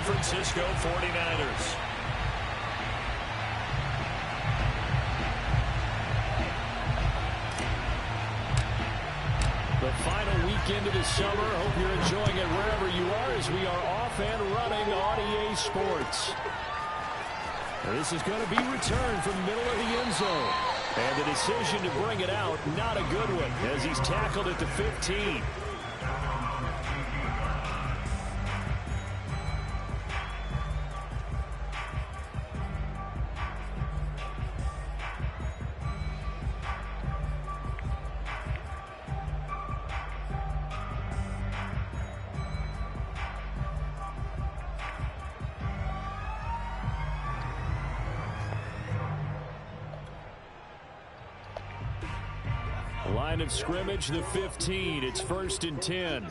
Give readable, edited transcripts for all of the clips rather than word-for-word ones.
Francisco 49ers. The final weekend of the summer. Hope you're enjoying it wherever you are as we are off and running on EA Sports. This is going to be returned from the middle of the end zone. And the decision to bring it out, not a good one, as he's tackled at the 15. Line of scrimmage, the 15. It's 1st and 10.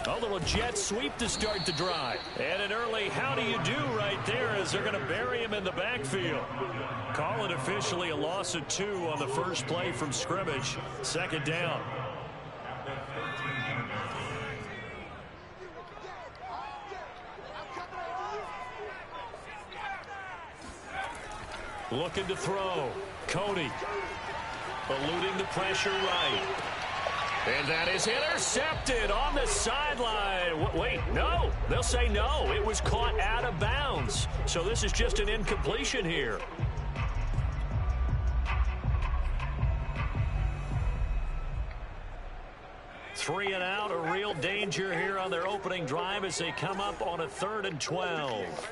A little jet sweep to start the drive. And an early how do you do right there as they're going to bury him in the backfield. Call it officially a loss of 2 on the first play from scrimmage. 2nd down. Looking to throw. Cody. Eluding the pressure right. And that is intercepted on the sideline. Wait, no. They'll say no. It was caught out of bounds. So this is just an incompletion here. Three and out. A real danger here on their opening drive as they come up on a 3rd and 12.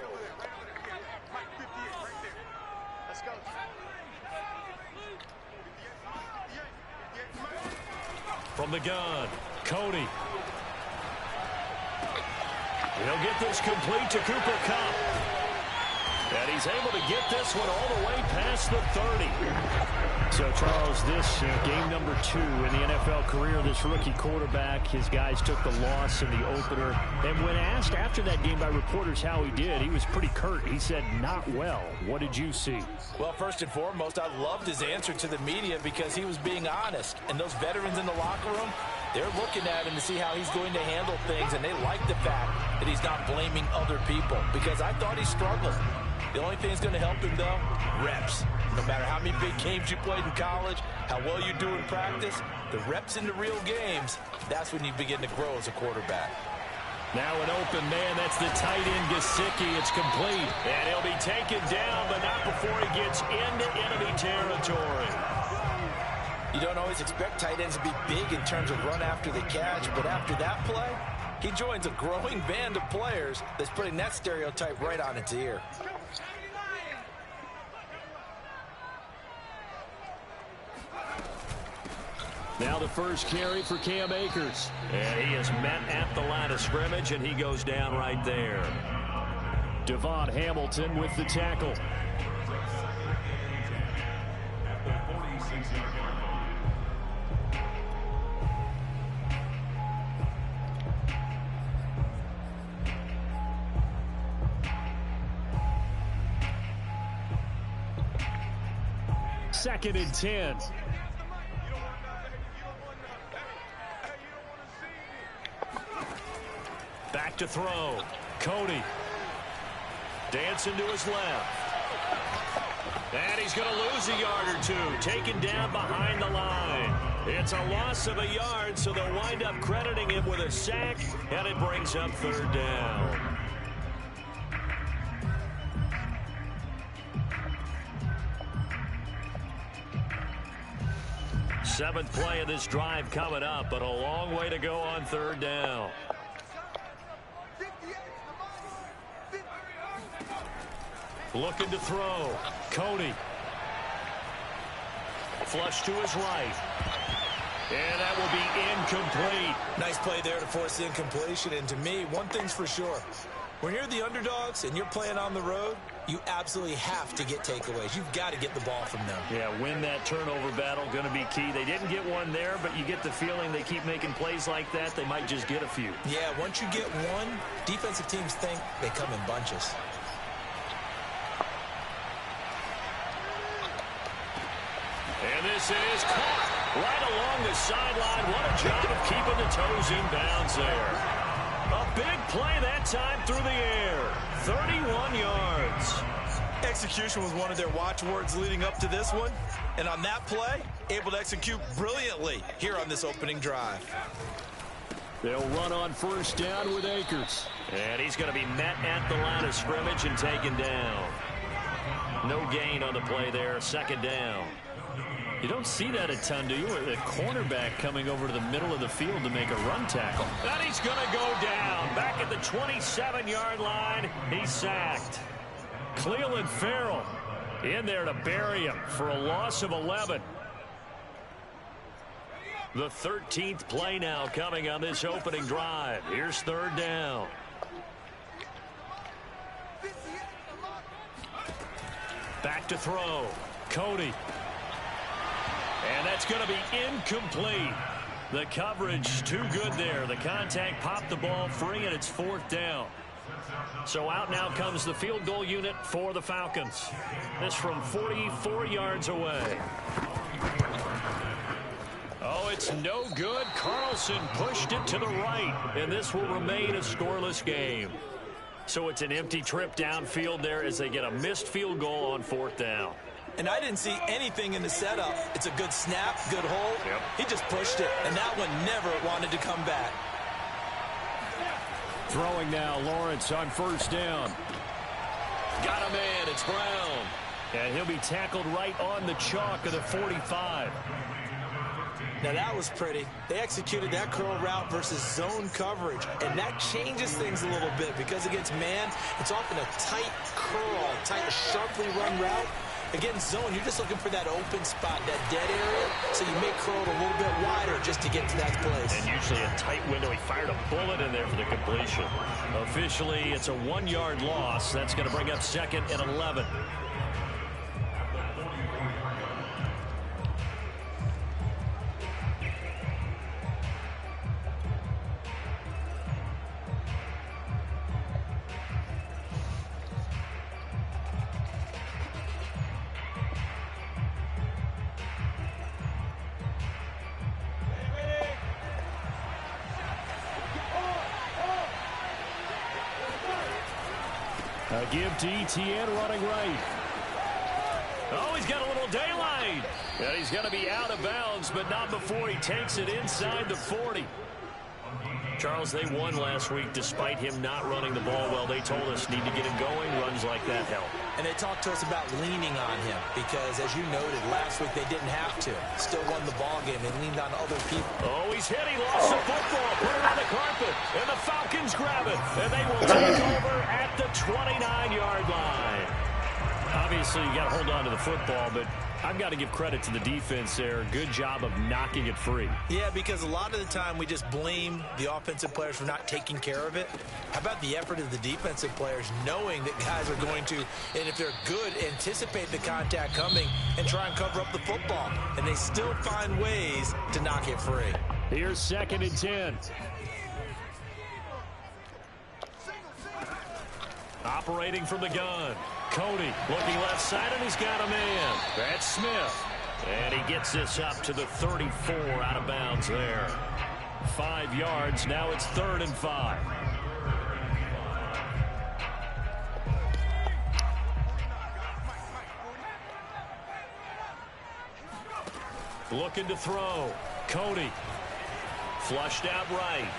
From the gun, Cody. He'll get this complete to Cooper Kupp. And he's able to get this one all the way past the 30. So, Charles, this game number 2 in the NFL career, this rookie quarterback, his guys took the loss in the opener. And when asked after that game by reporters how he did, he was pretty curt. He said, not well. What did you see? Well, first and foremost, I loved his answer to the media because he was being honest. And those veterans in the locker room, they're looking at him to see how he's going to handle things. And they like the fact that he's not blaming other people because I thought he struggled. The only thing that's going to help him, though, reps. No matter how many big games you played in college, how well you do in practice, the reps in the real games, that's when you begin to grow as a quarterback. Now an open man, that's the tight end, Gesicki. It's complete. And he'll be taken down, but not before he gets into enemy territory. You don't always expect tight ends to be big in terms of run after the catch, but after that play, he joins a growing band of players that's putting that stereotype right on its ear. Now the first carry for Cam Akers. And he is met at the line of scrimmage, and he goes down right there. Devon Hamilton with the tackle. Second and 10. Back to throw. Cody. Dancing to his left. And he's going to lose a yard or 2. Taken down behind the line. It's a loss of a yard, so they'll wind up crediting him with a sack, and it brings up 3rd down. Seventh play of this drive coming up, but a long way to go on 3rd down. Looking to throw. Cody. Flush to his right. And that will be incomplete. Nice play there to force the incompletion. And to me, one thing's for sure. When you're the underdogs and you're playing on the road, you absolutely have to get takeaways. You've got to get the ball from them. Yeah, win that turnover battle, going to be key. They didn't get one there, but you get the feeling they keep making plays like that, they might just get a few. Yeah, once you get one, defensive teams think they come in bunches. And this is caught. Right along the sideline. What a job of keeping the toes in bounds there. A big play that time through the air. 31 yards. Execution was one of their watchwords leading up to this one. And on that play, able to execute brilliantly here on this opening drive. They'll run on first down with Akers. And he's going to be met at the line of scrimmage and taken down. No gain on the play there. Second down. You don't see that a ton, do you? A cornerback coming over to the middle of the field to make a run tackle. And he's going to go down. Back at the 27-yard line. He's sacked. Clelin Ferrell in there to bury him for a loss of 11. The 13th play now coming on this opening drive. Here's third down. Back to throw. Cody. And that's going to be incomplete. The coverage too good there. The contact popped the ball free, and it's fourth down. So out now comes the field goal unit for the Falcons. This from 44 yards away. Oh, it's no good. Carlson pushed it to the right, and this will remain a scoreless game. So it's an empty trip downfield there as they get a missed field goal on fourth down. And I didn't see anything in the setup. It's a good snap, good hold. Yep. He just pushed it, and that one never wanted to come back. Throwing now, Lawrence on first down. Got a man, it's Brown. And he'll be tackled right on the chalk of the 45. Now that was pretty. They executed that curl route versus zone coverage, and that changes things a little bit because against man, it's often a tight curl, tight, sharply run route. Against zone, you're just looking for that open spot, that dead area, so you may curl it a little bit wider just to get to that place. And usually a tight window. He fired a bullet in there for the completion. Officially, it's a 1-yard loss. That's going to bring up second and 11. A give to Etienne running right. Oh, he's got a little daylight. And he's going to be out of bounds, but not before he takes it inside the 40. Charles, they won last week despite him not running the ball well. They told us need to get him going. Runs like that help. And they talked to us about leaning on him because, as you noted, last week they didn't have to. Still won the ball game. They leaned on other people. Oh, he's hit. He lost the football. Put it on the carpet. And the Falcons grab it. And they will take over at the 29-yard line. Obviously, you got to hold on to the football, but I've got to give credit to the defense there. Good job of knocking it free. Yeah, because a lot of the time we just blame the offensive players for not taking care of it. How about the effort of the defensive players knowing that guys are going to, and if they're good, anticipate the contact coming and try and cover up the football. And they still find ways to knock it free. Here's second and 10. Operating from the gun. Cody looking left side, and he's got a man. That's Smith. And he gets this up to the 34 out of bounds there. 5 yards. Now it's 3rd and 5. Looking to throw. Cody. Flushed out right.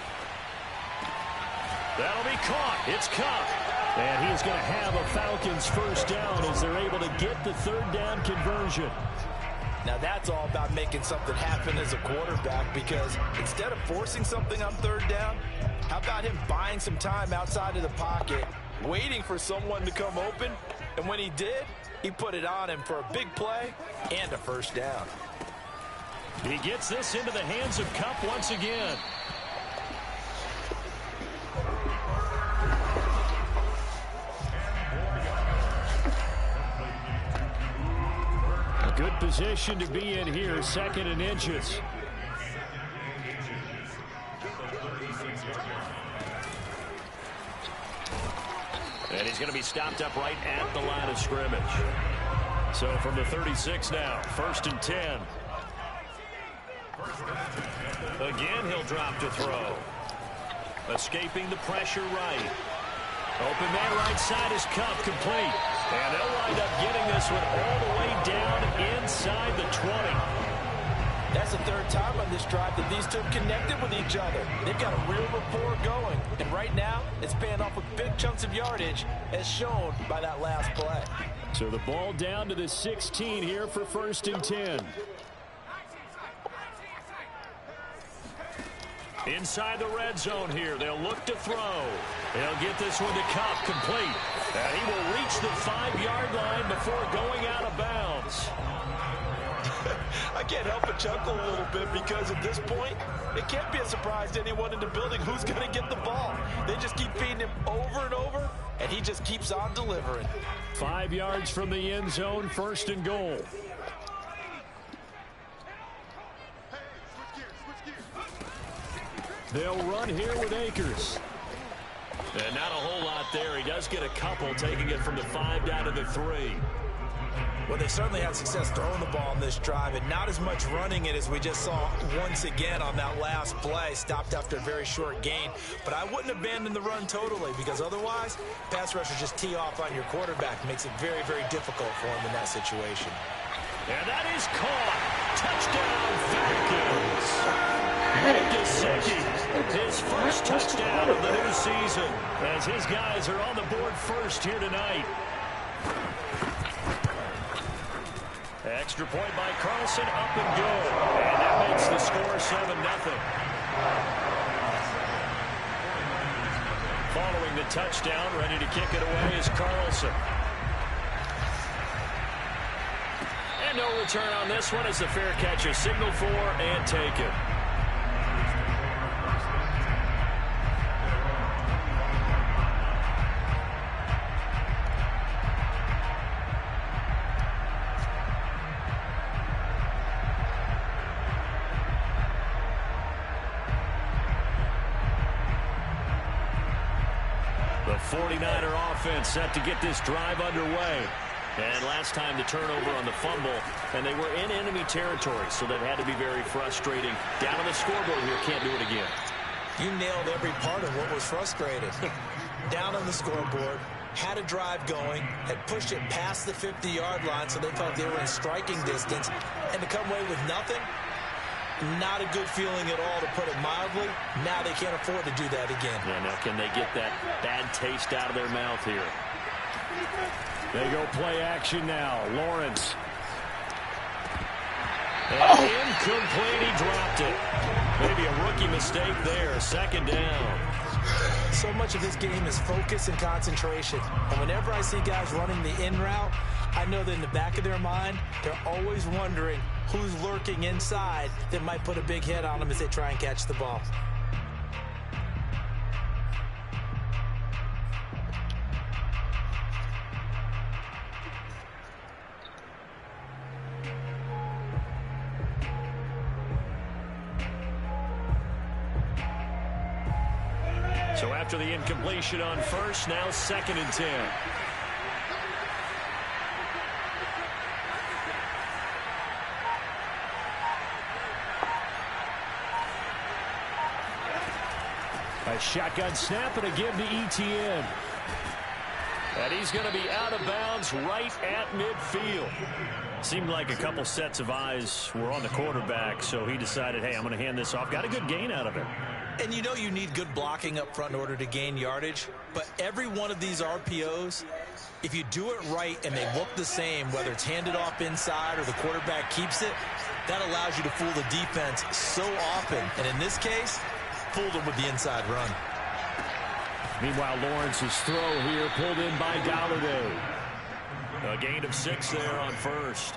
That'll be caught. It's caught. And he is going to have a Falcons first down as they're able to get the 3rd down conversion. Now that's all about making something happen as a quarterback, because instead of forcing something on 3rd down, how about him buying some time outside of the pocket, waiting for someone to come open, and when he did, he put it on him for a big play and a first down. He gets this into the hands of Kupp once again. Good position to be in here, 2nd and inches. And he's going to be stopped up right at the line of scrimmage. So from the 36 now, 1st and 10. Again, he'll drop to throw. Escaping the pressure right. Open man right side is Kupp, complete. And they'll wind up getting this one all the way down inside the 20. That's the third time on this drive that these two have connected with each other. They've got a real rapport going. And right now, it's paying off with big chunks of yardage, as shown by that last play. So the ball down to the 16 here for 1st and 10. Inside the red zone here, they'll look to throw. They'll get this one to Kupp, complete. And he will reach the 5-yard line before going out of bounds. I can't help but chuckle a little bit because at this point, it can't be a surprise to anyone in the building who's going to get the ball. They just keep feeding him over and over, and he just keeps on delivering. 5 yards from the end zone, 1st and goal. They'll run here with Akers. And not a whole lot there. He does get a couple, taking it from the 5 down to the 3. Well, they certainly had success throwing the ball on this drive, and not as much running it as we just saw once again on that last play. Stopped after a very short gain. But I wouldn't abandon the run totally, because otherwise, pass rushers just tee off on your quarterback. Makes it very, very difficult for him in that situation. And that is caught. Touchdown, Falcons. Mike Gesicki, his first touchdown of the new season, as his guys are on the board first here tonight. Extra point by Carlson, up and good. And that makes the score 7-0. Following the touchdown, ready to kick it away is Carlson. And no return on this one as the fair catch is signaled for and taken. The 49er offense set to get this drive underway. And last time the turnover on the fumble, and they were in enemy territory, so that had to be very frustrating. Down on the scoreboard here, can't do it again. You nailed every part of what was frustrating. Down on the scoreboard, had a drive going, had pushed it past the 50-yard line, so they felt they were in striking distance, and to come away with nothing, not a good feeling at all, to put it mildly. Now they can't afford to do that again. Yeah, now can they get that bad taste out of their mouth here? They go play action now. Lawrence. And incomplete. He dropped it. Maybe a rookie mistake there. 2nd down. So much of this game is focus and concentration. And whenever I see guys running the in route, I know that in the back of their mind, they're always wondering who's lurking inside that might put a big hit on them as they try and catch the ball. So after the incompletion on first, now 2nd and 10. A shotgun snap and a give to Etienne. And he's going to be out of bounds right at midfield. Seemed like a couple sets of eyes were on the quarterback, so he decided, hey, I'm going to hand this off. Got a good gain out of it. And you know you need good blocking up front in order to gain yardage, but every one of these RPOs, if you do it right and they look the same, whether it's handed off inside or the quarterback keeps it, that allows you to fool the defense so often. And in this case, fooled them with the inside run. Meanwhile, Lawrence's throw here pulled in by Golladay. A gain of 6 there on first.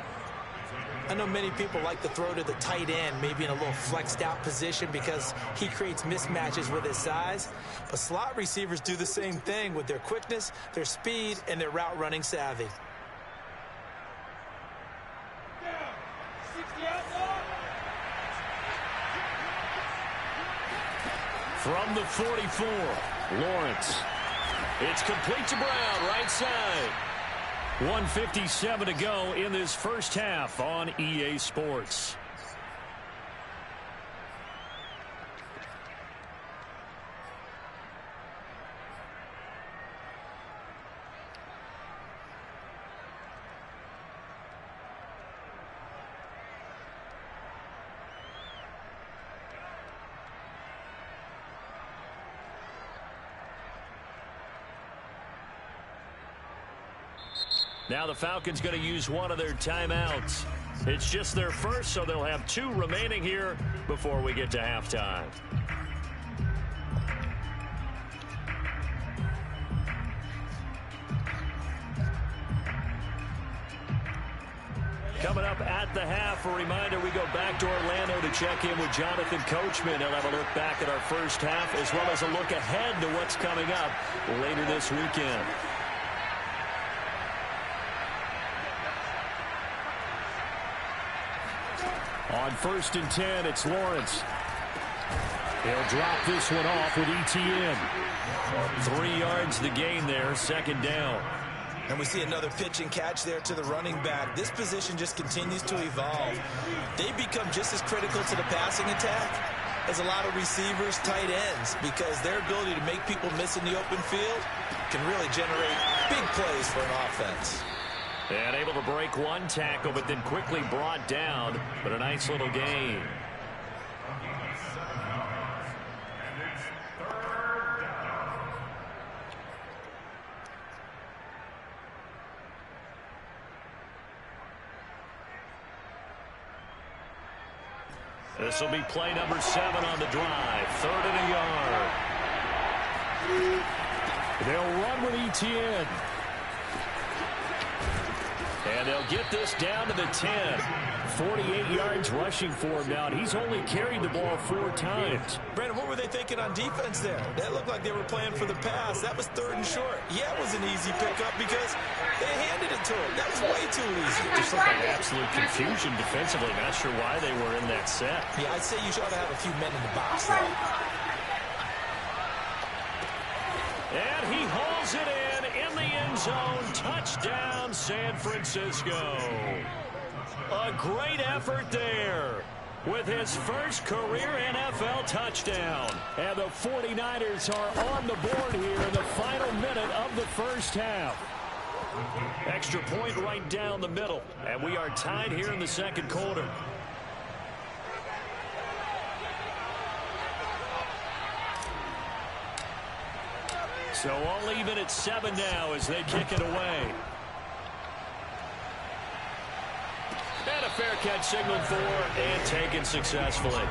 I know many people like to throw to the tight end, maybe in a little flexed out position because he creates mismatches with his size. But slot receivers do the same thing with their quickness, their speed, and their route running savvy. From the 44, Lawrence. It's complete to Brown, right side. 1:57 to go in this first half on EA Sports. Now the Falcons going to use one of their timeouts. It's just their first, so they'll have 2 remaining here before we get to halftime. Coming up at the half, a reminder, we go back to Orlando to check in with Jonathan Coachman. He'll have a look back at our first half as well as a look ahead to what's coming up later this weekend. On 1st and 10, it's Lawrence. He'll drop this one off with ETN. 3 yards the gain there, 2nd down. And we see another pitch and catch there to the running back. This position just continues to evolve. They become just as critical to the passing attack as a lot of receivers, tight ends, because their ability to make people miss in the open field can really generate big plays for an offense. And able to break one tackle, but then quickly brought down, but a nice little gain. This will be play number 7 on the drive. 3rd and a yard. They'll run with ETN. And they'll get this down to the 10. 48 yards rushing for him now. And he's only carried the ball 4 times. Brandon, what were they thinking on defense there? That looked like they were playing for the pass. That was 3rd and short. Yeah, it was an easy pickup because they handed it to him. That was way too easy. Just looked like absolute confusion defensively. Not sure why they were in that set. Yeah, I'd say you should have a few men in the box there. And he hauls it in the end zone. Touchdown, San Francisco. A great effort there with his first career NFL touchdown. And the 49ers are on the board here in the final minute of the first half. Extra point right down the middle. And we are tied here in the 2nd quarter. So all even at 7 now as they kick it away. And a fair catch signaled for and taken successfully.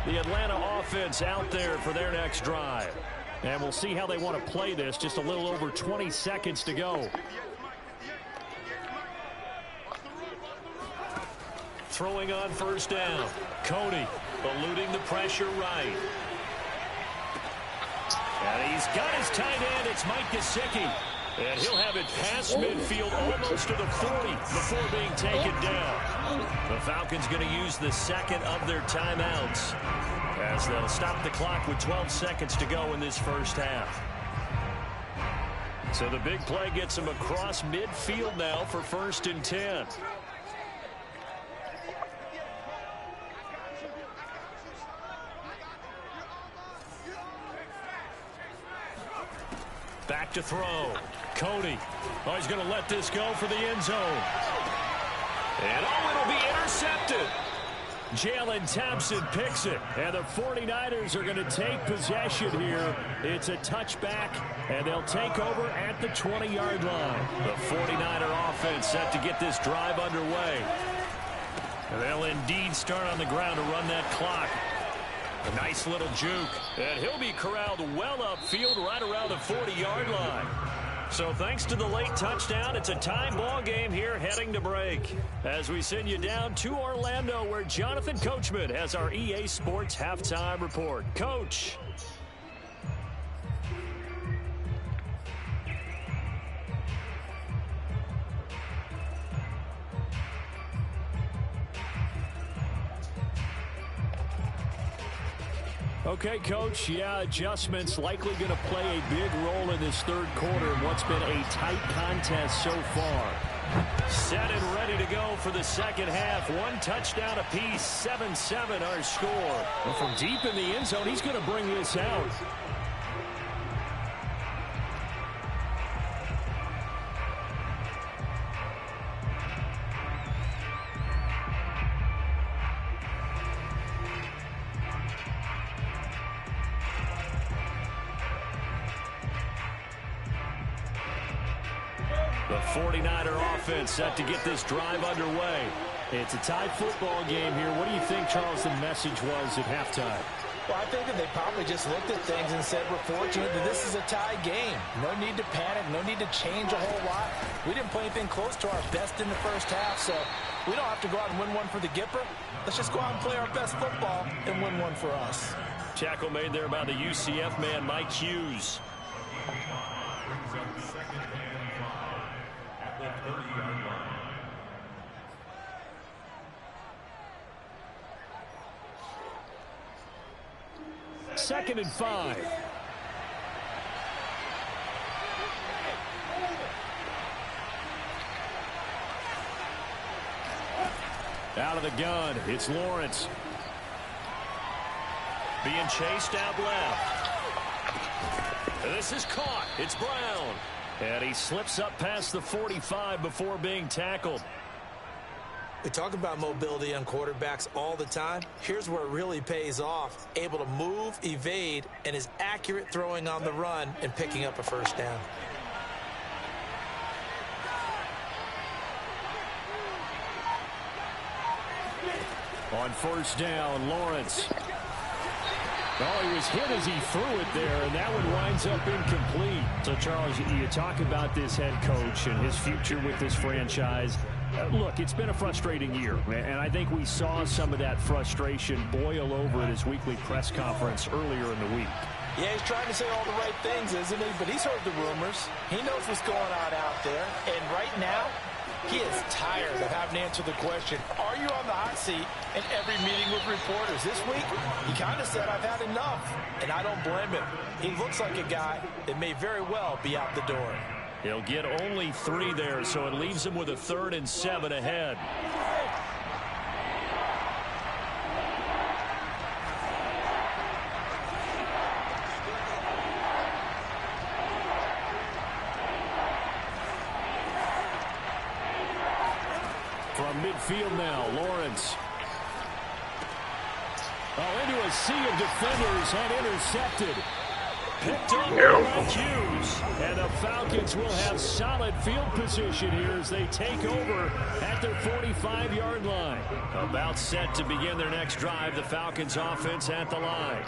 The Atlanta offense out there for their next drive. And we'll see how they want to play this. Just a little over 20 seconds to go. Throwing on 1st down. Cody eluding the pressure right. And he's got his tight end. It's Mike Gesicki. And he'll have it past midfield almost to the 40 before being taken down. The Falcons going to use the 2nd of their timeouts as they'll stop the clock with 12 seconds to go in this first half. So the big play gets him across midfield now for 1st and 10. Back to throw. Cody. Oh, he's going to let this go for the end zone. And it'll be intercepted. Jalen Thompson picks it. And the 49ers are going to take possession here. It's a touchback, and they'll take over at the 20-yard line. The 49er offense set to get this drive underway. And they'll indeed start on the ground to run that clock. A nice little juke. And he'll be corralled well upfield right around the 40-yard line. So thanks to the late touchdown, it's a tie ball game here heading to break. As we send you down to Orlando where Jonathan Coachman has our EA Sports Halftime Report. Coach. Okay, Coach, yeah, adjustments likely going to play a big role in this 3rd quarter in what's been a tight contest so far. Set and ready to go for the 2nd half. 1 touchdown apiece, 7-7 our score. And from deep in the end zone, he's going to bring this out. The 49er offense set to get this drive underway. It's a tie football game here. What do you think, Charles, the message was at halftime? Well, I think that they probably just looked at things and said, we're fortunate that this is a tie game. No need to panic. No need to change a whole lot. We didn't play anything close to our best in the first half, so we don't have to go out and win one for the Gipper. Let's just go out and play our best football and win one for us. Tackle made there by the UCF man, Mike Hughes. Second and 5. Out of the gun, it's Lawrence. Being chased out left. This is caught. It's Brown. And he slips up past the 45 before being tackled. We talk about mobility on quarterbacks all the time. Here's where it really pays off. Able to move, evade, and is accurate throwing on the run and picking up a first down. On first down, Lawrence. Oh, he was hit as he threw it there, and that one winds up incomplete. So, Charles, you talk about this head coach and his future with this franchise. Look, it's been a frustrating year, and I think we saw some of that frustration boil over at his weekly press conference earlier in the week. Yeah, he's trying to say all the right things, isn't he? But he's heard the rumors. He knows what's going on out there. And right now, he is tired of having to answer the question, are you on the hot seat in every meeting with reporters? This week, he kind of said, I've had enough. And I don't blame him. He looks like a guy that may very well be out the door. He'll get only 3 there, so it leaves him with a 3rd and 7 ahead. From midfield now, Lawrence. Oh, into a sea of defenders and intercepted. Picked up by Hughes. And the Falcons will have solid field position here as they take over at their 45-yard line. About set to begin their next drive. The Falcons offense at the line.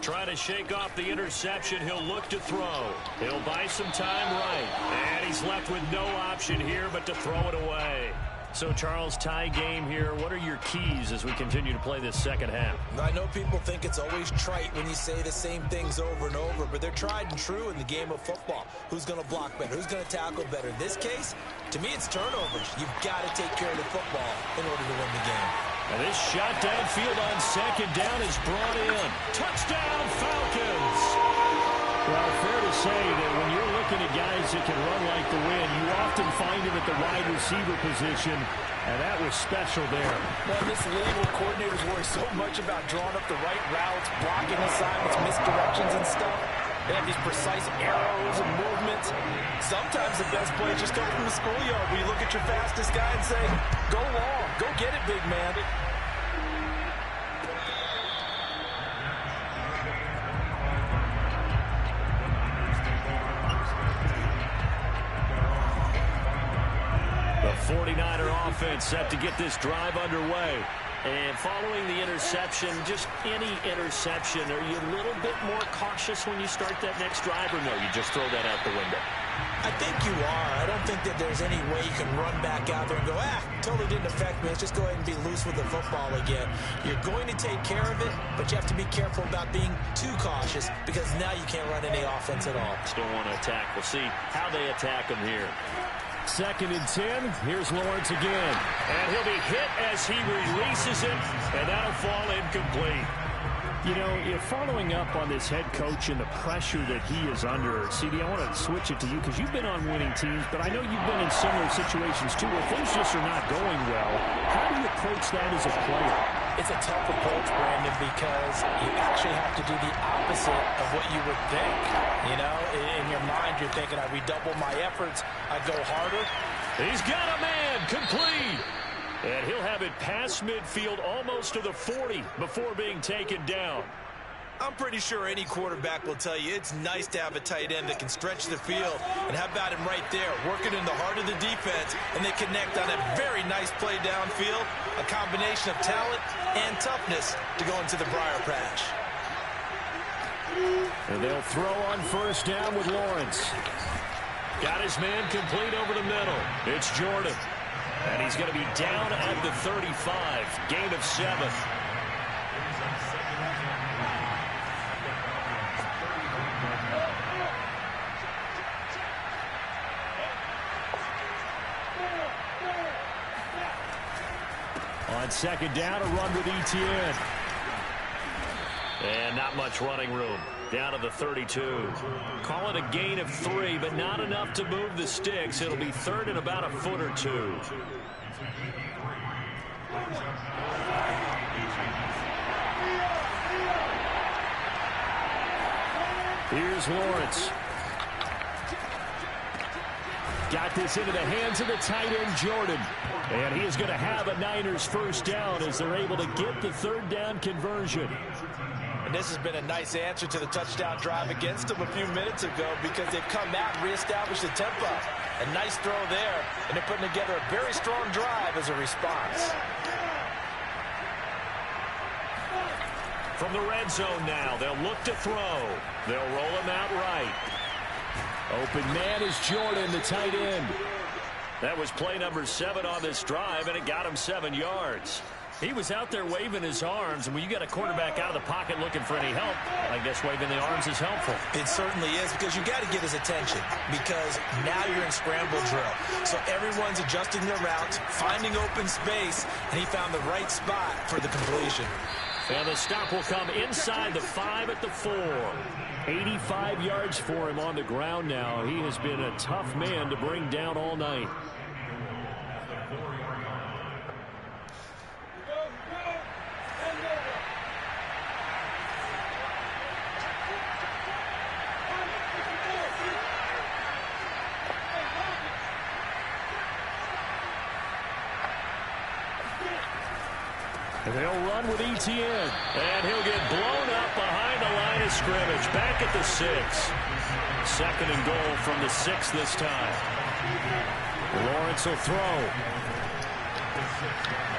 Trying to shake off the interception. He'll look to throw. He'll buy some time right. And he's left with no option here but to throw it away. So, Charles, tie game here. What are your keys as we continue to play this second half? I know people think it's always trite when you say the same things over and over, but they're tried and true in the game of football. Who's going to block better? Who's going to tackle better? In this case, to me, it's turnovers. You've got to take care of the football in order to win the game. And this shot downfield on second down is brought in. Touchdown, Falcons! Well, fair to say that when you're looking at guys that can run like the wind, you often find them at the wide receiver position, and that was special there. Well, this league where coordinators worry so much about drawing up the right routes, blocking assignments, misdirections and stuff. They have these precise arrows and movements. Sometimes the best plays just come from the schoolyard where you look at your fastest guy and say, go long, go get it, big man. The 49er offense set to get this drive underway. And following the interception, just any interception, are you a little bit more cautious when you start that next drive, or no, you just throw that out the window? I think you are. I don't think that there's any way you can run back out there and go, totally didn't affect me. Let's just go ahead and be loose with the football again. You're going to take care of it, but you have to be careful about being too cautious because now you can't run any offense at all. Still want to attack. We'll see how they attack him here. Second and 10. Here's Lawrence again. And he'll be hit as he releases it, and that'll fall incomplete. You know, following up on this head coach and the pressure that he is under, CD, I want to switch it to you because you've been on winning teams, but I know you've been in similar situations too where things just are not going well. How do you approach that as a player? It's a tough approach, Brandon, because you actually have to do the opposite of what you would think. You know, in your mind, you're thinking, I redouble my efforts, I go harder. He's got a man, complete. And he'll have it past midfield almost to the 40 before being taken down. I'm pretty sure any quarterback will tell you it's nice to have a tight end that can stretch the field. And how about him right there, working in the heart of the defense, and they connect on a very nice play downfield, a combination of talent and toughness to go into the briar patch. And they'll throw on first down with Lawrence. Got his man complete over the middle. It's Jordan. And he's going to be down at the 35. Gain of 7. On second down, a run with Etienne. And not much running room. Down to the 32. Call it a gain of 3, but not enough to move the sticks. It'll be third and about a foot or 2. Here's Lawrence. Got this into the hands of the tight end, Jordan. And he is going to have a Niners first down as they're able to get the third down conversion. And this has been a nice answer to the touchdown drive against them a few minutes ago because they've come out and reestablished the tempo. A nice throw there, and they're putting together a very strong drive as a response. From the red zone now, they'll look to throw. They'll roll him out right. Open man is Jordan, the tight end. That was play number 7 on this drive, and it got him 7 yards. He was out there waving his arms, and when you got a quarterback out of the pocket looking for any help, I guess waving the arms is helpful. It certainly is, because you got to get his attention, because now you're in scramble drill. So everyone's adjusting their routes, finding open space, and he found the right spot for the completion. And the stop will come inside the 5 at the 4. 85 yards for him on the ground now. He has been a tough man to bring down all night. And they'll run with Etienne. And he'll get blown up behind the line of scrimmage. Back at the 6. Second and goal from the 6 this time. Lawrence will throw.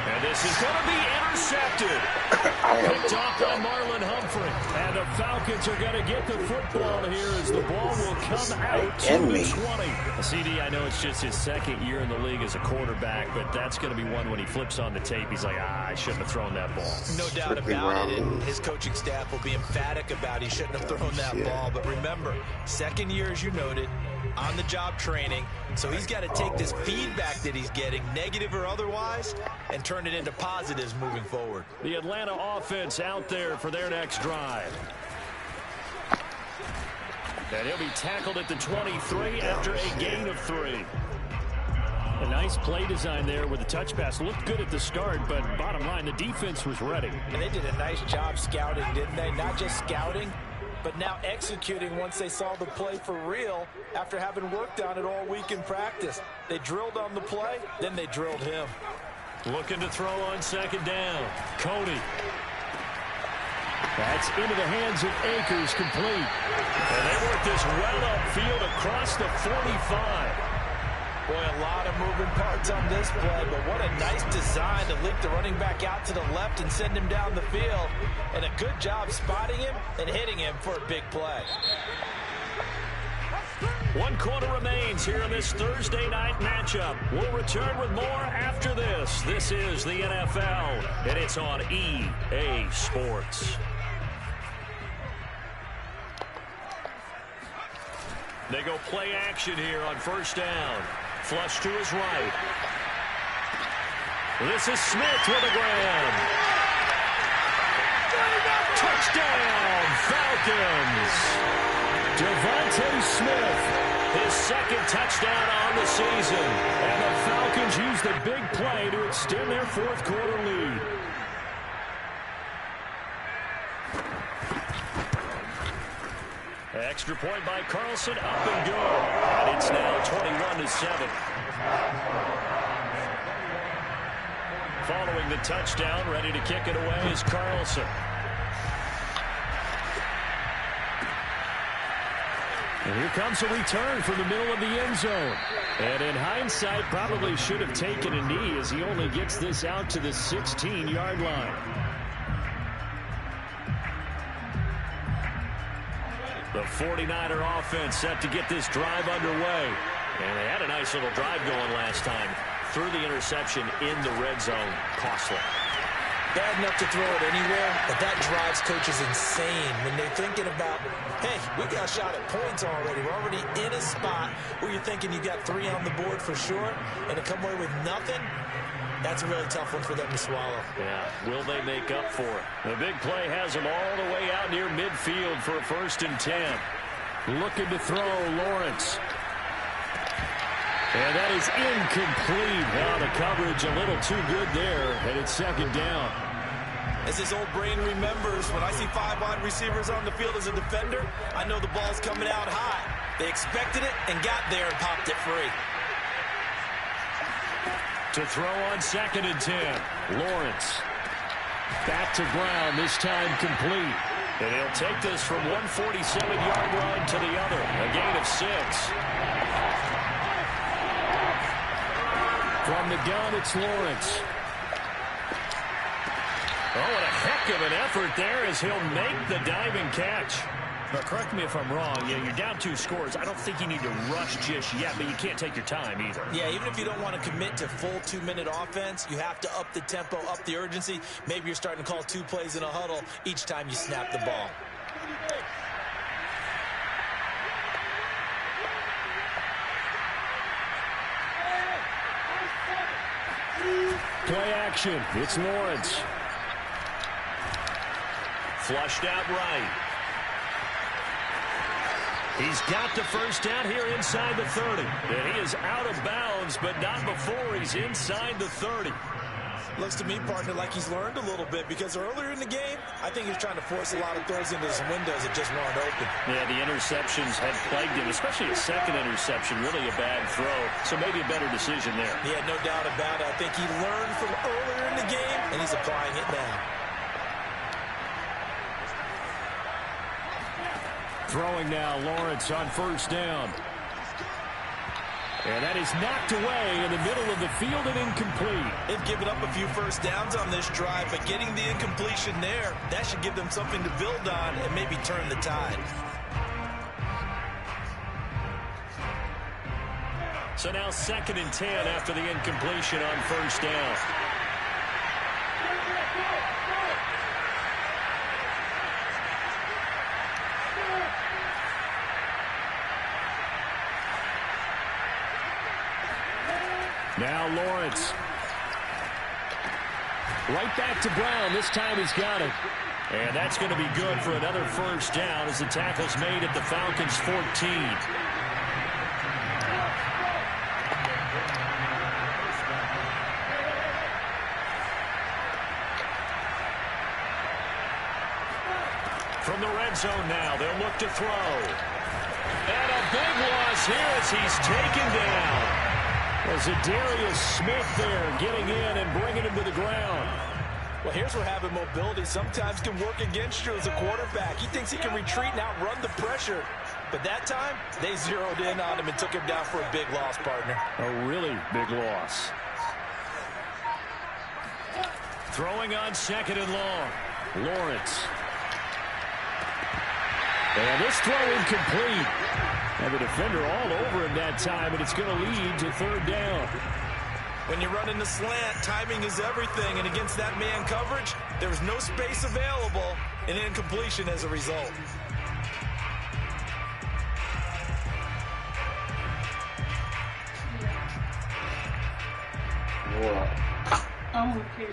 And this is going to be intercepted. Picked off by Marlon Humphrey. And the Falcons are going to get the football here as the ball will come out to the 20. CD, I know it's just his second year in the league as a quarterback, but that's going to be one when he flips on the tape. He's like, I shouldn't have thrown that ball. No doubt about it. And his coaching staff will be emphatic about he shouldn't have thrown that ball. But remember, second year, as you noted, on-the-job training. So he's got to take this feedback that he's getting, negative or otherwise, and turn it into positives moving forward. The Atlanta offense out there for their next drive. And he'll be tackled at the 23 after a gain of 3. A nice play design there with the touch pass. Looked good at the start, but bottom line, the defense was ready. And they did a nice job scouting, didn't they? Not just scouting, but now executing once they saw the play for real after having worked on it all week in practice. They drilled on the play, then they drilled him. Looking to throw on second down. Cody. That's into the hands of Akers, complete. And they work this well upfield across the 45. Boy, a lot of moving parts on this play, but what a nice design to link the running back out to the left and send him down the field. And a good job spotting him and hitting him for a big play. 1 quarter remains here in this Thursday night matchup. We'll return with more after this. This is the NFL, and it's on EA Sports. They go play action here on first down. Flush to his right. This is Smith with a grab. Touchdown, Falcons. Devontae Smith, his second touchdown on the season. And the Falcons use the big play to extend their fourth quarter lead. Extra point by Carlson, up and good. And it's now 21-7. Following the touchdown, ready to kick it away is Carlson. And here comes a return from the middle of the end zone. And in hindsight, probably should have taken a knee as he only gets this out to the 16-yard line. The 49er offense set to get this drive underway. And they had a nice little drive going last time. Threw the interception in the red zone. Costly. Bad enough to throw it anywhere, but that drives coaches insane when they're thinking about, hey, we got a shot at points already. We're already in a spot where you're thinking you got 3 on the board for sure, and to come away with nothing, that's a really tough one for them to swallow. Yeah, will they make up for it? The big play has them all the way out near midfield for a 1st and 10. Looking to throw, Lawrence. And that is incomplete. Now the coverage a little too good there, and it's 2nd down. As his old brain remembers, when I see 5 wide receivers on the field as a defender, I know the ball's coming out high. They expected it and got there and popped it free. To throw on 2nd and 10. Lawrence. Back to Brown, this time complete. And he'll take this from 147-yard line to the other. A gain of 6. From the gun, it's Lawrence. Oh, what a heck of an effort there as he'll make the diving catch. Now, correct me if I'm wrong. Yeah, you're down 2 scores. I don't think you need to rush just yet, but you can't take your time either. Yeah, even if you don't want to commit to full 2-minute offense, you have to up the tempo, up the urgency. Maybe you're starting to call 2 plays in a huddle each time you snap the ball. Play action. It's Lawrence. Flushed out right. He's got the 1st down here inside the 30. And he is out of bounds, but not before he's inside the 30. Looks to me, partner, like he's learned a little bit, because earlier in the game, I think he was trying to force a lot of throws into his windows that just weren't open. Yeah, the interceptions had plagued him, especially a 2nd interception, really a bad throw. So maybe a better decision there. Yeah, no doubt about it. I think he learned from earlier in the game, and he's applying it now. Throwing now, Lawrence on 1st down. And that is knocked away in the middle of the field and incomplete. They've given up a few 1st downs on this drive, but getting the incompletion there, that should give them something to build on and maybe turn the tide. So now 2nd and 10 after the incompletion on 1st down. Now Lawrence. Right back to Brown. This time he's got it. And that's going to be good for another 1st down as the tackle's made at the Falcons' 14. From the red zone now, they'll look to throw. And a big loss here as he's taken down. Was it Darius Smith there getting in and bringing him to the ground? Well, here's where having mobility sometimes can work against you as a quarterback. He thinks he can retreat and outrun the pressure. But that time, they zeroed in on him and took him down for a big loss, partner. A really big loss. Throwing on 2nd and long. Lawrence. And this throw incomplete. And the defender all over him that time, and it's going to lead to 3rd down. When you're running the slant, timing is everything, and against that man coverage, there was no space available, and incompletion as a result.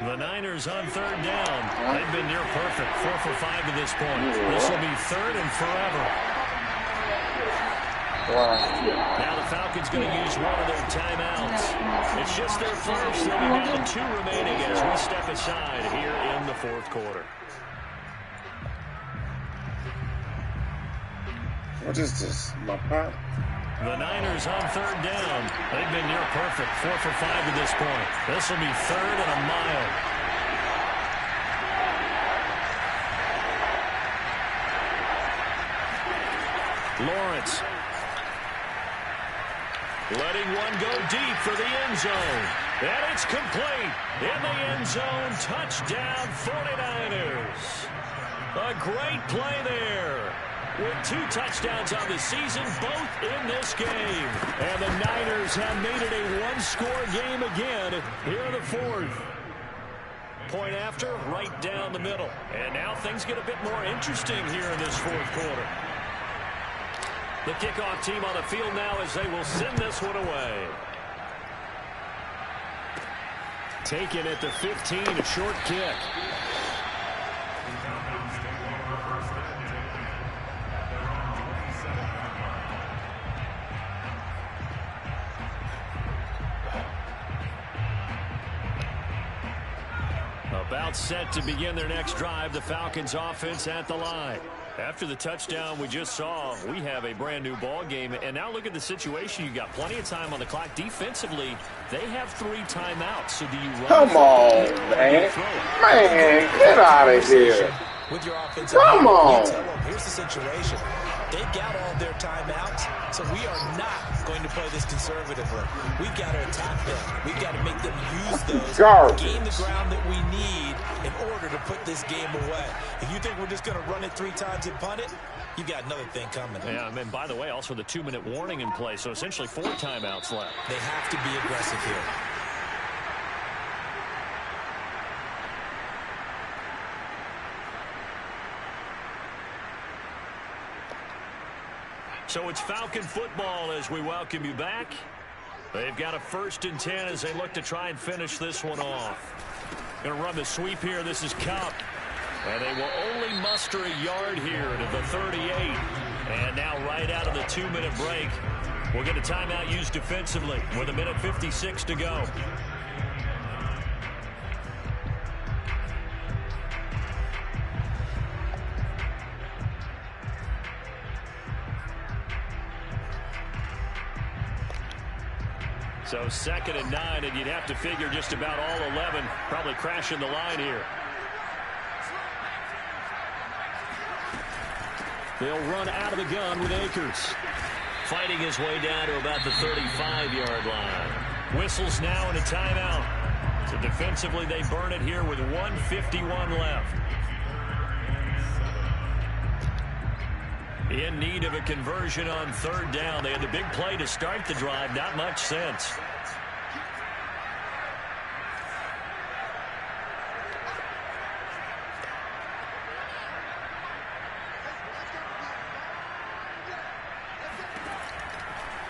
The Niners on 3rd down. They've been near perfect, 4 for 5 to this point. This will be 3rd and forever. Now the Falcons going to use one of their timeouts. It's just their first. They'll be down 2 remaining as we step aside here in the 4th quarter. What is this? My pot? The Niners on 3rd down. They've been near perfect, 4 for 5 to this point. This will be 3rd and a mile. Lawrence Letting one go deep for the end zone. And it's complete. In the end zone, touchdown 49ers. A great play there. With 2 touchdowns on the season, both in this game. And the Niners have made it a one-score game again here in the 4th. Point after, right down the middle. And now things get a bit more interesting here in this 4th quarter. The kickoff team on the field now as they will send this one away. Taken at the 15, a short kick. About set to begin their next drive, the Falcons offense at the line. After the touchdown we just saw, we have a brand new ball game. And now look at the situation. You got plenty of time on the clock. Defensively, they have 3 timeouts. So do you run? Come on, man. Man, get out of here. With your offensive Come on. you tell them, here's the situation. They got all their timeouts, so we are not going to play this conservatively. We've got to attack them. We've got to make them use those, gain the ground that we need in order to put this game away. If you think we're just going to run it 3 times and punt it, you got another thing coming. Yeah, and by the way, also the 2-minute warning in play, so essentially 4 timeouts left. They have to be aggressive here. So it's Falcon football as we welcome you back. They've got a 1st and 10 as they look to try and finish this one off. Going to run the sweep here. This is Kupp. And they will only muster a yard here to the 38. And now right out of the 2-minute break, we'll get a timeout used defensively with 1:56 to go. So 2nd and 9, and you'd have to figure just about all 11 probably crashing the line here. They'll run out of the gun with Akers. Fighting his way down to about the 35-yard line. Whistles now and a timeout. So defensively, they burn it here with 1:51 left. In need of a conversion on 3rd down. They had the big play to start the drive. Not much sense.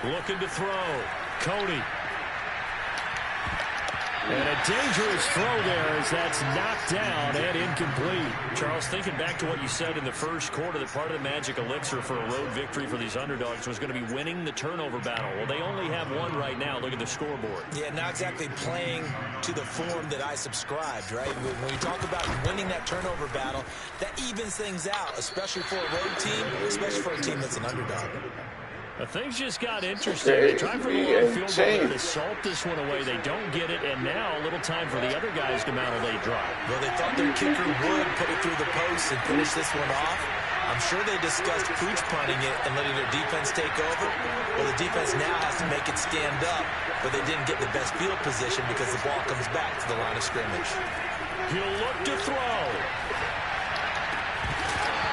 Looking to throw. Cody. And a dangerous throw there as that's knocked down and incomplete. Charles, thinking back to what you said in the 1st quarter, that part of the magic elixir for a road victory for these underdogs was going to be winning the turnover battle. Well, they only have 1 right now. Look at the scoreboard. Yeah, not exactly playing to the form that I subscribed, right? When you talk about winning that turnover battle, that evens things out, especially for a road team, especially for a team that's an underdog. Things just got interesting. They try for the long field goal to salt this one away. They don't get it, and now a little time for the other guys to mount a late drive. Well, they thought their kicker would put it through the post and finish this one off. I'm sure they discussed pooch punting it and letting their defense take over. Well, the defense now has to make it stand up, but they didn't get the best field position because the ball comes back to the line of scrimmage. He'll look to throw.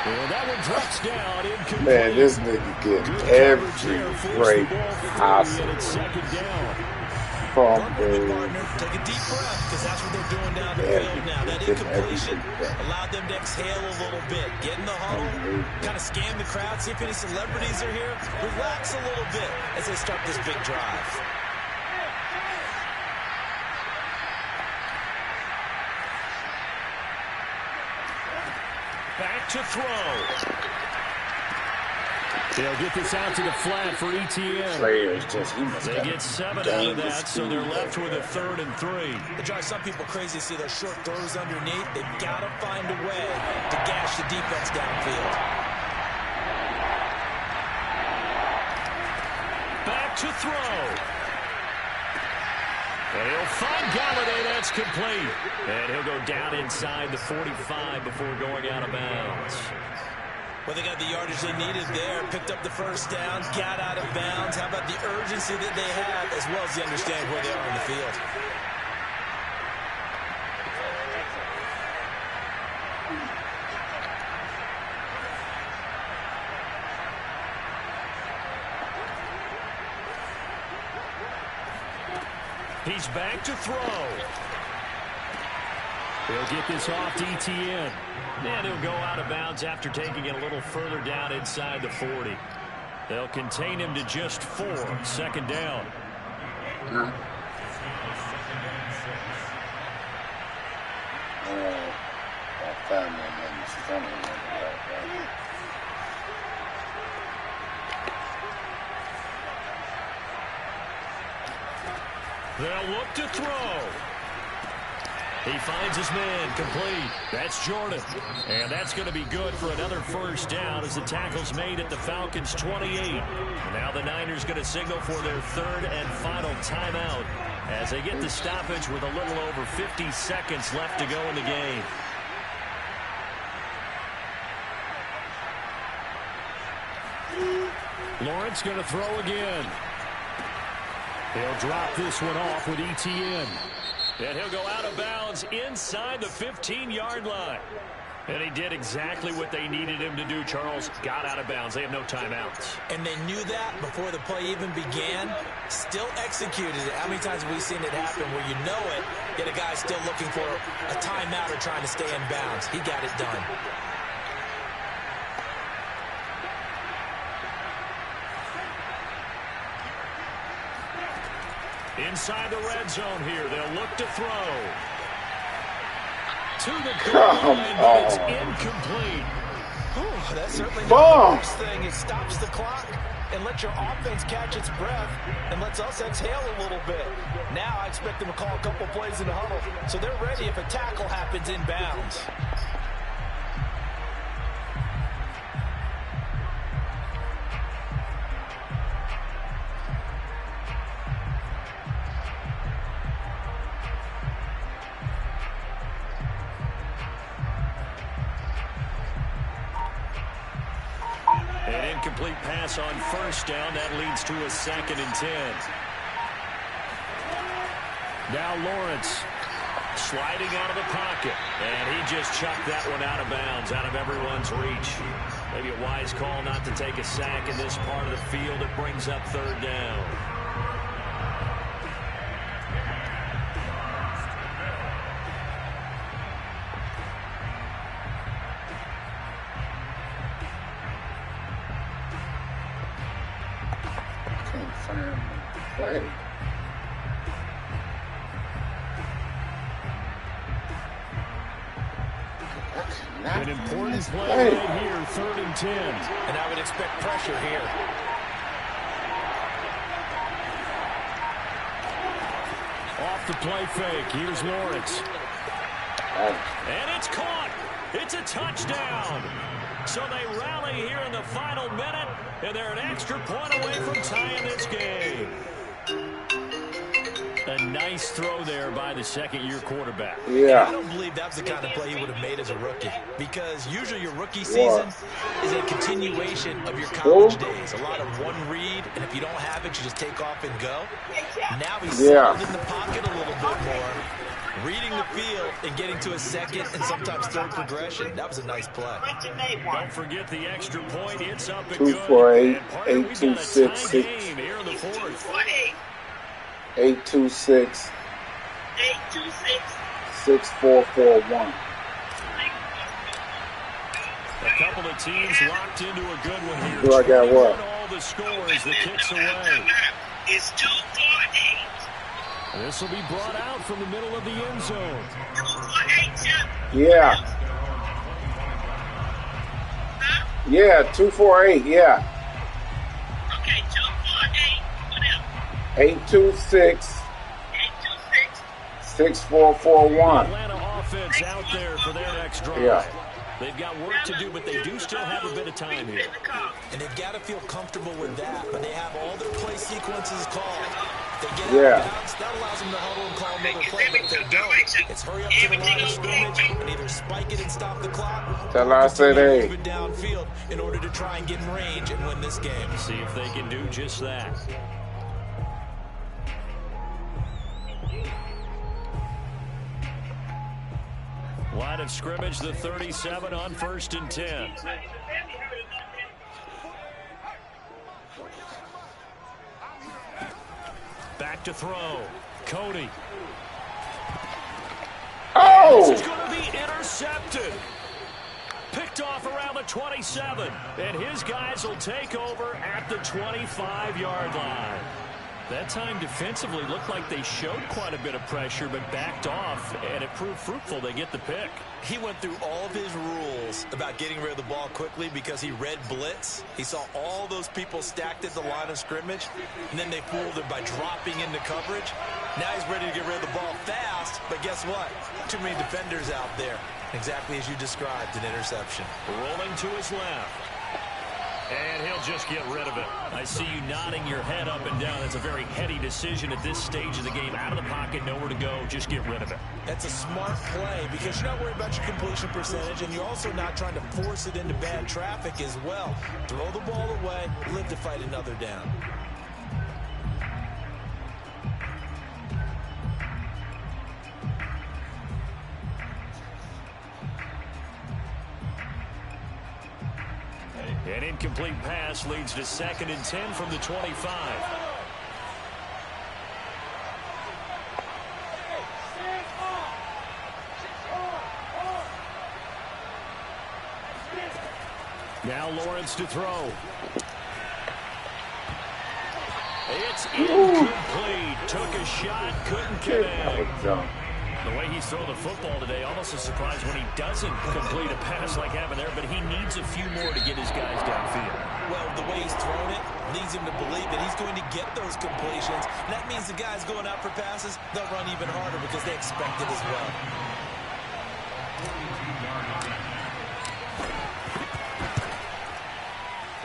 Well, that one drops down incomplete. Man, this nigga getting every break possible. From Take a deep breath, because that's what they're doing down the field now. That incompletion allowed them to exhale a little bit. Get in the huddle, kind of scan the crowd, see if any celebrities are here. Relax a little bit as they start this big drive. Back to throw. They'll get this out to the flat for ETN. They get 7 out of that, so they're left with a 3rd and 3. It drives some people crazy to see those short throws underneath. They've got to find a way to gash the defense downfield. Back to throw. And he'll find Galladay. That's complete. And he'll go down inside the 45 before going out of bounds. Well, they got the yardage they needed there, picked up the first down, got out of bounds. How about the urgency that they have, as well as the understanding where they are on the field? He's back to throw. He'll get this off to Etienne. And he'll go out of bounds after taking it a little further down inside the 40. They'll contain him to just 4. Second down. They'll look to throw. He finds his man complete. That's Jordan. And that's going to be good for another first down as the tackle's made at the Falcons' 28. And now the Niners going to signal for their third and final timeout as they get the stoppage with a little over 50 seconds left to go in the game. Lawrence going to throw again. He'll drop this one off with Etienne. And he'll go out of bounds inside the 15-yard line. And he did exactly what they needed him to do, Charles. Got out of bounds. They have no timeouts. And they knew that before the play even began. Still executed it. How many times have we seen it happen where you know it, yet a guy still looking for a timeout or trying to stay in bounds? He got it done. Inside the red zone here. They'll look to throw. To the goal line, but it's incomplete. Ooh, that's certainly not the worst thing. It stops the clock and lets your offense catch its breath and lets us exhale a little bit. Now I expect them to call a couple plays in the huddle, so they're ready if a tackle happens in bounds. An incomplete pass on first down. That leads to a 2nd and 10. Now Lawrence sliding out of the pocket. And he just chucked that one out of bounds, out of everyone's reach. Maybe a wise call not to take a sack in this part of the field. It brings up 3rd down. An important play right here, 3rd and 10. And I would expect pressure here. Off the play fake, here's Lawrence. And it's caught. It's a touchdown. So they rally here in the final minute, and they're an extra point away from tying this game. A nice throw there by the second-year quarterback. Yeah. I don't believe that's the kind of play he would have made as a rookie, because usually your rookie season is a continuation of your college days. A lot of one read, and if you don't have it, you just take off and go. Now he's settled in the pocket a little bit more, reading the field and getting to a second and sometimes third progression. That was a nice play. Don't forget the extra point. It's up and 2 good. for 8, And 8 2 6 6 game here in the 4th. 826 6441. A couple of teams locked into a good one here. Do I got what? All the scores, the kicks away. It's 2 for 8. This will be brought out from the middle of the end zone. 2 for 8, Chip. Yeah. Huh? Yeah, 2 for 8, yeah. Okay, 2 for 8. Whatever. 826 826. 6441. Atlanta offense out there for their next drive. Yeah. They've got work to do, but they do still have a bit of time here. And they've got to feel comfortable with that, but they have all their play sequences called. They get Yeah. out of bounds, that allows them to huddle and call another play. But if they don't, it's hurry up to the line of scrimmage and either spike it and stop the clock, Tell or her I said, continue to hey. move it downfield in order to try and get in range and win this game. See if they can do just that. Line of scrimmage, the 37 on 1st and 10. Back to throw. Cody. Oh! This is going to be intercepted. Picked off around the 27. And his guys will take over at the 25-yard line. That time defensively looked like they showed quite a bit of pressure but backed off, and it proved fruitful. They get the pick. He went through all of his rules about getting rid of the ball quickly because he read blitz. He saw all those people stacked at the line of scrimmage, and then they fooled him by dropping into coverage. Now he's ready to get rid of the ball fast, but guess what? Too many defenders out there. Exactly as you described, an interception. Rolling to his left. And he'll just get rid of it. I see you nodding your head up and down. That's a very heady decision at this stage of the game. Out of the pocket, nowhere to go. Just get rid of it. That's a smart play because you're not worried about your completion percentage, and you're also not trying to force it into bad traffic as well. Throw the ball away, live to fight another down. An incomplete pass leads to 2nd and 10 from the 25. Now Lawrence to throw. It's incomplete. Took a shot, couldn't connect. The way he's throwing the football today, almost a surprise when he doesn't complete a pass like happened there, but he needs a few more to get his guys downfield. Well, the way he's thrown it leads him to believe that he's going to get those completions. And that means the guys going out for passes, they'll run even harder because they expect it as well.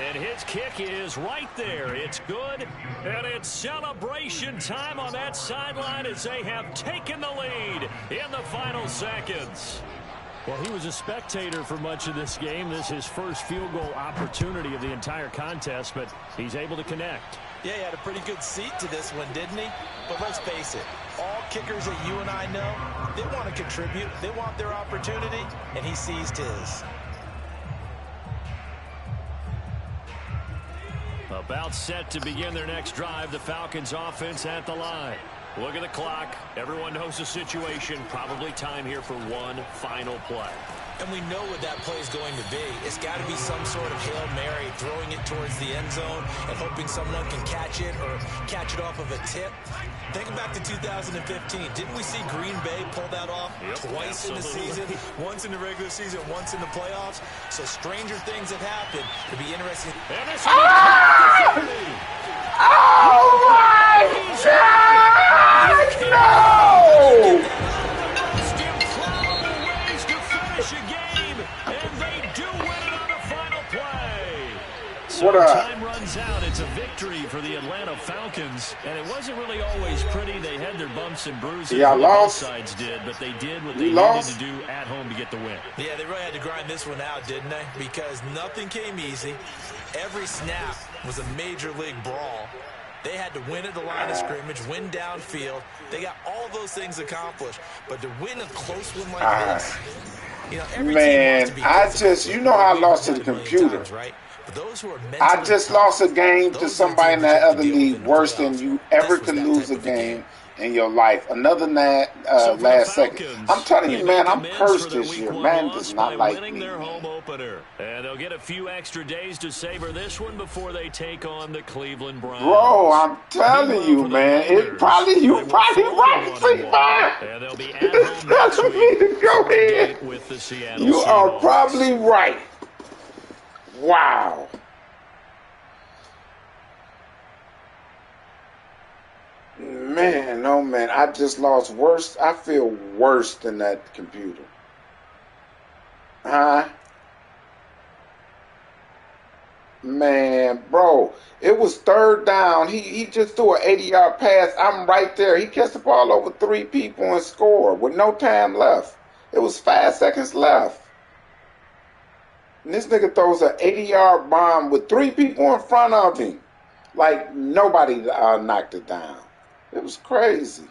And his kick is right there. It's good, and it's celebration time on that sideline as they have taken the lead in the final seconds. Well, he was a spectator for much of this game. This is his first field goal opportunity of the entire contest, but he's able to connect. Yeah, he had a pretty good seat to this one, didn't he? But let's face it, all kickers that you and I know, they want to contribute. They want their opportunity, and he seized his. About set to begin their next drive, the Falcons offense at the line. Look at the clock. Everyone knows the situation. Probably time here for one final play. And we know what that play is going to be. It's got to be some sort of Hail Mary, throwing it towards the end zone and hoping someone can catch it or catch it off of a tip. Thinking back to 2015, didn't we see Green Bay pull that off twice in the season? Once in the regular season, once in the playoffs. So stranger things have happened. It'll be interesting. And this Oh my God! No! So time runs out. It's a victory for the Atlanta Falcons, and it wasn't really always pretty. They had their bumps and bruises. Yeah, both sides did, but they did what they needed to do at home to get the win. Yeah, they really had to grind this one out, didn't they? Because nothing came easy. Every snap was a major league brawl. They had to win at the line of scrimmage, win downfield. They got all those things accomplished. But to win a close one like this, you know, every man, team I just, you know how I lost to the computer. Times, right? Those who are I just lost a game to somebody in that other league worse than you ever could lose a game in your life. Another last second. I'm telling you, man, I'm cursed this year. Man does not like me. Their home opener. And they'll get a few extra days to savor this one before they take on the Cleveland Browns. Bro, I'm telling you, man, you probably right, Steve. And they'll be at home next week. Go ahead. With the Seattle You are Seahawks. probably right. Wow. Man, oh man, I just lost worse. I feel worse than that computer. Huh? Man, bro, it was third down. He just threw an 80-yard pass. I'm right there. He catch the ball over 3 people and score with no time left. It was 5 seconds left. And this nigga throws an 80-yard bomb with 3 people in front of him. Like nobody knocked it down. It was crazy.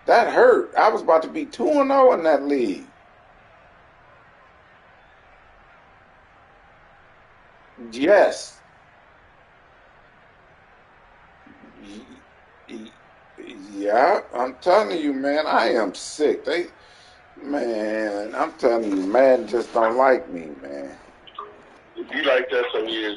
That hurt. I was about to be 2-0 in that league. Yes. Yeah, I'm telling you, man, I am sick. Man, I'm telling you, man, just don't like me, man. You like that some years, man.